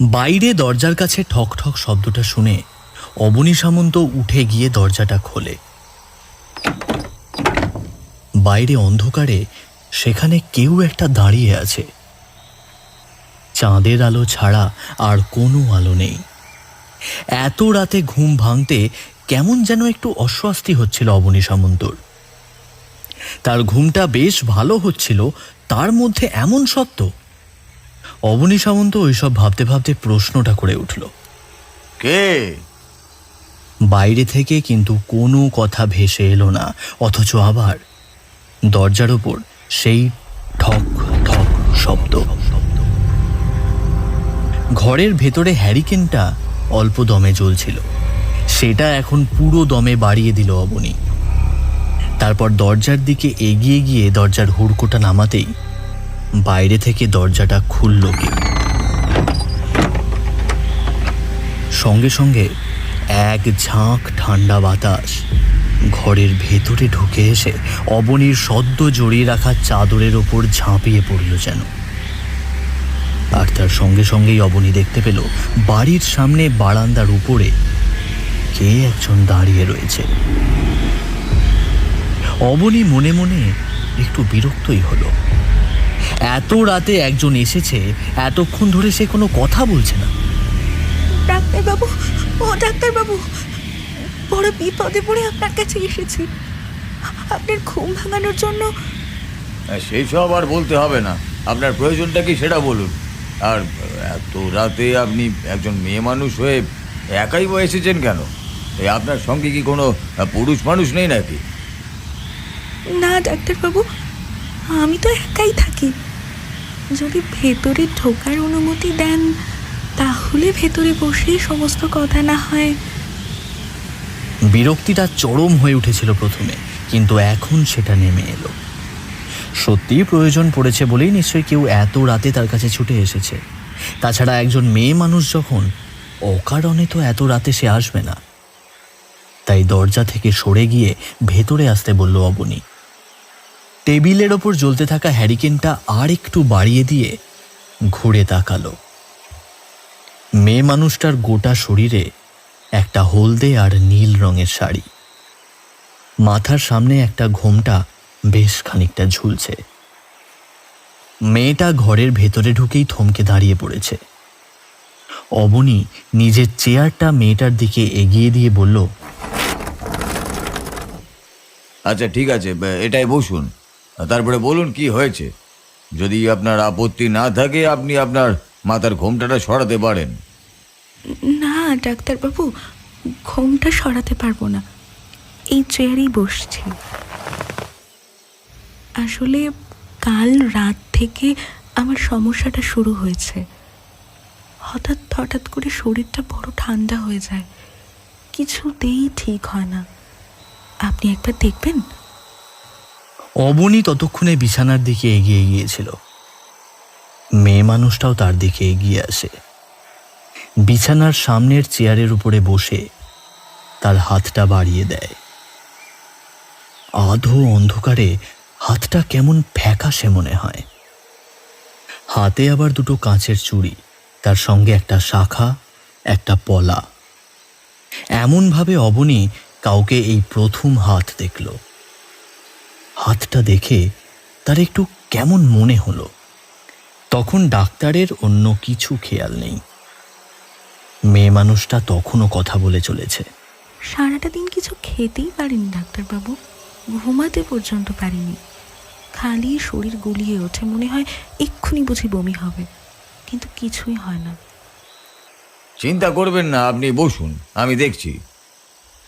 বাইরে দরজার কাছে ঠক ঠক শব্দটা শুনে অবনী সামন্ত উঠে গিয়ে দরজাটা খোলে। বাইরে অন্ধকারে সেখানে কেউ একটা দাঁড়িয়ে আছে। চাঁদের আলো ছাড়া আর কোনো আলো নেই। এত রাতে ঘুম ভাঙতে কেমন যেন একটু অস্বস্তি হচ্ছিল অবনী সামন্তর। তার ঘুমটা বেশ ভালো হচ্ছিল, তার মধ্যে এমন সত্য। অবনী সামন্ত ওইসব ভাবতে ভাবতে প্রশ্নটা করে উঠল, কে? বাইরে থেকে কিন্তু কোনো কথা ভেসে এলো না, অথচ আবার দরজার ওপর সেই ঠক ঠক শব্দ। ঘরের ভেতরে হ্যারিকেনটা অল্প দমে জ্বলছিল, সেটা এখন পুরো দমে বাড়িয়ে দিল অবনী। তারপর দরজার দিকে এগিয়ে গিয়ে দরজার হুড়কোটা নামাতেই বাইরে থেকে দরজাটা খুলল কেউ। সঙ্গে সঙ্গে এক ঝাঁক ঠান্ডা বাতাস ঘরের ভেতরে ঢুকে এসে অবনীর সদ্য জড়িয়ে রাখা চাদরের ওপর ঝাঁপিয়ে পড়ল যেন। আর তার সঙ্গে সঙ্গেই অবনী দেখতে পেল বাড়ির সামনে বারান্দার উপরে কে একজন দাঁড়িয়ে রয়েছে। অবনী মনে মনে একটু বিরক্তই হলো। এত রাতে একজন এসেছে, এতক্ষণ ধরে সে কোনো কথা বলছে না। ডাক্তারবাবু, ও ডাক্তারবাবু, বড় বিপদে পড়ে আপনার কাছে এসেছি। আপনার ঘুম ভাঙানোর জন্য। সেই সব আর বলতে হবে না, আপনার প্রয়োজনটা কি সেটা বলুন। আর এত রাতে আপনি একজন মেয়ে মানুষ হয়ে একাই এসেছেন কেন? আপনার সঙ্গে কি কোনো পুরুষ মানুষ নেই নাকি? না ডাক্তারবাবু, আমি তো একাই থাকি। যদি ভেতরে ঢোকার অনুমতি দেন তাহলে ভেতরে বসে সমস্ত কথা না হয়। বিরক্তিটা চরম হয়ে উঠেছিল প্রথমে, কিন্তু এখন সেটা নেমে এলো। সত্যিই প্রয়োজন পড়েছে বলেই নিশ্চয়ই কেউ এত রাতে তার কাছে ছুটে এসেছে। তাছাড়া একজন মেয়ে মানুষ যখন, অকারণে তো এত রাতে সে আসবে না। তাই দরজা থেকে সরে গিয়ে ভেতরে আসতে বলল অবনী। টেবিলের ওপর জ্বলতে থাকা হ্যারিকেনটা আর একটু বাড়িয়ে দিয়ে ঘুরে তাকালো। মেয়ে মানুষটার গোটা শরীরে একটা হলদে আর নীল রঙের শাড়ি, মাথার সামনে একটা ঘোমটা বেশ খানিকটা ঝুলছে। মেয়েটা ঘরের ভেতরে ঢুকেই থমকে দাঁড়িয়ে পড়েছে। অবনী নিজের চেয়ারটা মেয়েটার দিকে এগিয়ে দিয়ে বলল, আচ্ছা ঠিক আছে, এটাই বসুন, তারপরে বলুন কি হয়েছে। যদি আপনার আপত্তি না থাকে আপনি আপনার মাথার ঘোমটাটা সরাতে পারেন। না ডাক্তারবাবু, ঘুমটা সরাতে পারবো না, এই চেয়ারেই বসছি। আসলে কাল রাত থেকে আমার সমস্যাটা শুরু হয়েছে। হঠাৎ হঠাৎ করে শরীরটা বড় ঠান্ডা হয়ে যায়, কিছুতেই ঠিক হয় না। আপনি একবার দেখবেন। অবনী ততক্ষণে বিছানার দিকে এগিয়ে গিয়েছিল। মেয়ে মানুষটাও তার দিকে এগিয়ে আসে। বিছানার সামনের চেয়ারের উপরে বসে তার হাতটা বাড়িয়ে দেয়। আধো অন্ধকারে হাতটা কেমন ফ্যাকাশে মনে হয়। হাতে আবার দুটো কাঁচের চুড়ি, তার সঙ্গে একটা শাখা, একটা পলা। এমনভাবে অবনী কাউকে এই প্রথম হাত দেখল। হাতটা দেখে তার একটু কেমন মনে হলো। তখন ডাক্তারের অন্য কিছু খেয়াল নেই। মেয়ে মানুষটা তখনও কথা বলে চলেছে। সারাটা দিন কিছু খেতেই পারিনি ডাক্তারবাবু, ঘুমাতে পর্যন্ত পারিনি। খালি শরীর গুলিয়ে ওঠে, মনে হয় এক্ষুনি বুঝি বমি হবে, কিন্তু কিছুই হয় না। চিন্তা করবেন না, আপনি বসুন, আমি দেখছি।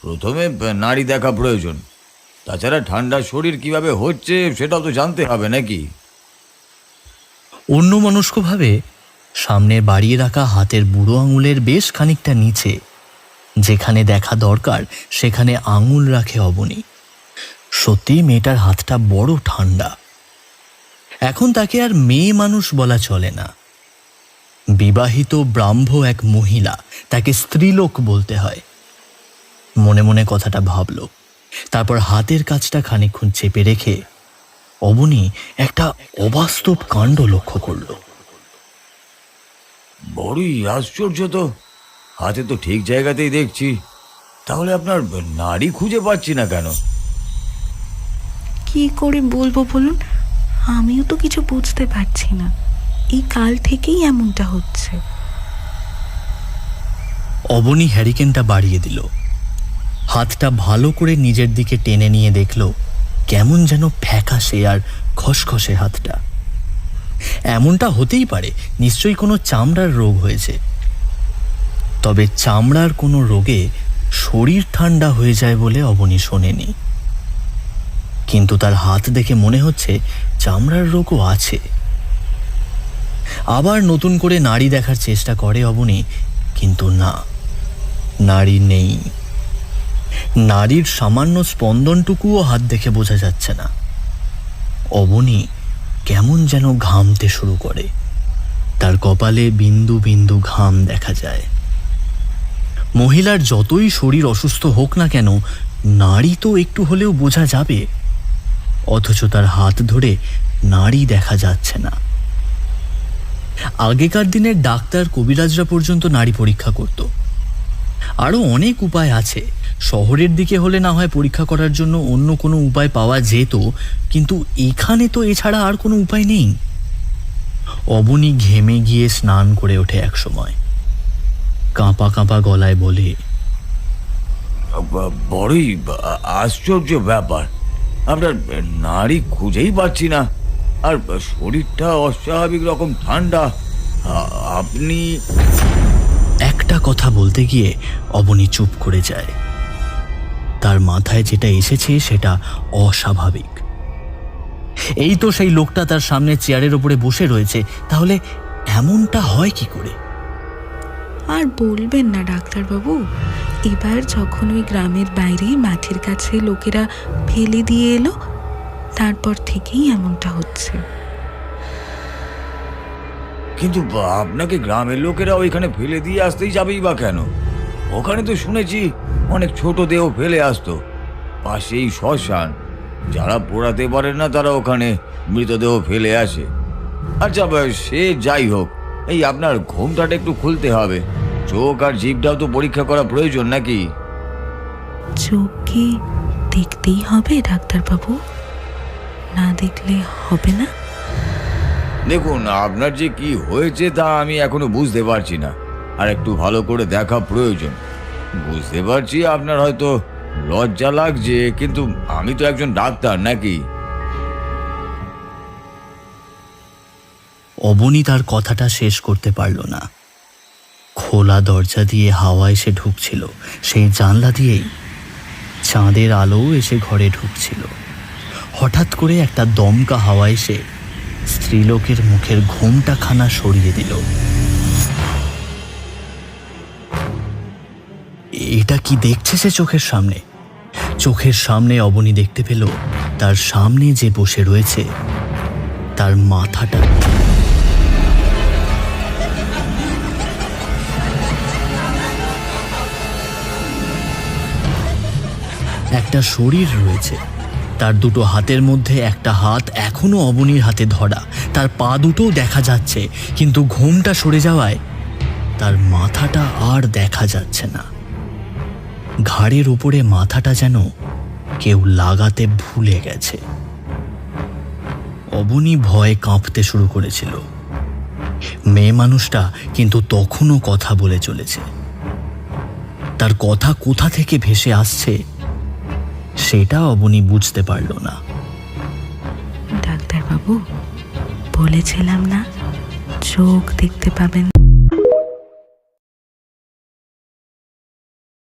প্রথমে নাড়ি দেখা প্রয়োজন, তাছাড়া ঠান্ডা শরীর কিভাবে হচ্ছে সেটাও তো জানতে হবে নাকি। অন্যমনস্কভাবে সামনে বাড়িয়ে রাখা হাতের বুড়ো আঙুলের বেশ খানিকটা নিচে, যেখানে দেখা দরকার সেখানে আঙুল রাখে অবনী। সত্যি মেয়েটার হাতটা বড় ঠান্ডা। এখন তাকে আর মেয়ে মানুষ বলা চলে না, বিবাহিত ব্রাহ্ম এক মহিলা, তাকে স্ত্রীলোক বলতে হয়। মনে মনে কথাটা ভাবল। তারপর হাতের কাজটা খানিকক্ষণ চেপে রেখে অবনী একটা অবাস্তব কাণ্ড লক্ষ্য করল। বড়ই আশ্চর্য তো, হাতে তো ঠিক জায়গাতেই দেখছি, তাহলে আপনার নাড়ি খুঁজে পাচ্ছি না কেন? কি করে বলবো বলুন, আমিও তো কিছু বুঝতে পারছি না। এই কাল থেকেই এমনটা হচ্ছে। অবনী হ্যারিকেনটা বাড়িয়ে দিল, হাতটা ভালো করে নিজের দিকে টেনে নিয়ে দেখল কেমন যেন ফ্যাকাশে আর খসখসে হাতটা। এমনটা হতেই পারে, নিশ্চয়ই কোনো চামড়ার রোগ হয়েছে। তবে চামড়ার কোনো রোগে শরীর ঠান্ডা হয়ে যায় বলে অবনী শোনেনি, কিন্তু তার হাত দেখে মনে হচ্ছে চামড়ার রোগও আছে। আবার নতুন করে নাড়ি দেখার চেষ্টা করে অবনী, কিন্তু না, নাড়ি নেই। নারীর সামান্য স্পন্দনটুকুও হাত দেখে বোঝা যাচ্ছে না। অবনী কেমন যেন ঘামতে শুরু করে, তার কপালে বিন্দু বিন্দু ঘাম দেখা যায়। মহিলার যতই শরীর অসুস্থ হোক না কেন, নাড়ি তো একটু হলেও বোঝা যাবে, অথচ তার হাত ধরে নাড়ি দেখা যাচ্ছে না। আগেকার দিনের ডাক্তার কবিরাজরা পর্যন্ত নাড়ি পরীক্ষা করত। আরও অনেক উপায় আছে, শহরের দিকে হলে না হয় পরীক্ষা করার জন্য অন্য কোনো উপায় পাওয়া যেত, কিন্তু এখানে তো এছাড়া আর কোনো উপায় নেই। অবনী ঘেমে গিয়ে স্নান করে ওঠে এক সময়, কাঁপা কাঁপা গলায় বলে, বড়ই আশ্চর্য ব্যাপার, আপনার নাড়ি খুঁজেই পাচ্ছি না, আর শরীরটা অস্বাভাবিক রকম ঠান্ডা। আপনি... একটা কথা বলতে গিয়ে অবনী চুপ করে যায়। তার মাথায় যেটা এসেছে সেটা অস্বাভাবিক। এই তো সেই লোকটা তার সামনে চেয়ারের উপরে বসে রয়েছে, তাহলে এমনটা হয় কি করে? আর বলবেন না ডাক্তারবাবু, এবার যখন ওই গ্রামের বাইরে মাঠের কাছে লোকেরা ফেলে দিয়ে এলো, তারপর থেকেই এমনটা হচ্ছে। কিন্তু আপনাকে গ্রামের লোকেরা ওইখানে ফেলে দিয়ে আসতেই যাবেই বা কেন? ওখানে তো শুনেছি অনেক ছোট দেহ ফেলে আসতো, পাশেই শ্মশান, যারা পোড়াতে পারে না তারা ওখানে মৃতদেহ ফেলে আসে। আচ্ছা, সে যাই হোক, এই আপনার ঘোমটাটা একটু খুলতে হবে, চোখ আর জিভটাও তো পরীক্ষা করা প্রয়োজন নাকি? চোখকে দেখতেই হবে ডাক্তারবাবু, না দেখলে হবে না? দেখুন, আপনার যে কি হয়েছে তা আমি এখনো বুঝতে পারছি না, আর একটু ভালো করে দেখা প্রয়োজন। বুঝতে পারছি আপনার হয়তো লজ্জা লাগছে, কিন্তু আমি তো একজন ডাক্তার নাকি? অবনী তার কথাটা শেষ করতে পারল না। খোলা দরজা দিয়ে হাওয়া এসে ঢুকছিল, সেই জানলা দিয়েই চাঁদের আলো এসে ঘরে ঢুকছিল। হঠাৎ করে একটা দমকা হাওয়া এসে স্ত্রীলোকের মুখের ঘোমটা খানা সরিয়ে দিল। এটা কি দেখছে সে চোখের সামনে? চোখের সামনে অবনী দেখতে পেল তার সামনে যে বসে রয়েছে তার মাথাটা একটা শরীর রয়েছে, তার দুটো হাতের মধ্যে একটা হাত এখনো অবনীর হাতে ধরা, তার পা দুটোও দেখা যাচ্ছে, কিন্তু ঘোমটা সরে যাওয়ায় তার মাথাটা আর দেখা যাচ্ছে না। ঘাড়ের উপরে মাথাটা যেন কেউ লাগাতে ভুলে গেছে। অবনী ভয়ে কাঁপতে শুরু করেছিল। মেয়ে মানুষটা কিন্তু তখনও কথা বলে চলেছে। তার কথা কোথা থেকে ভেসে আসছে সেটা অবনী বুঝতে পারল না। ডাক্তারবাবু, বলেছিলাম না চোখ দেখতে পাবেন।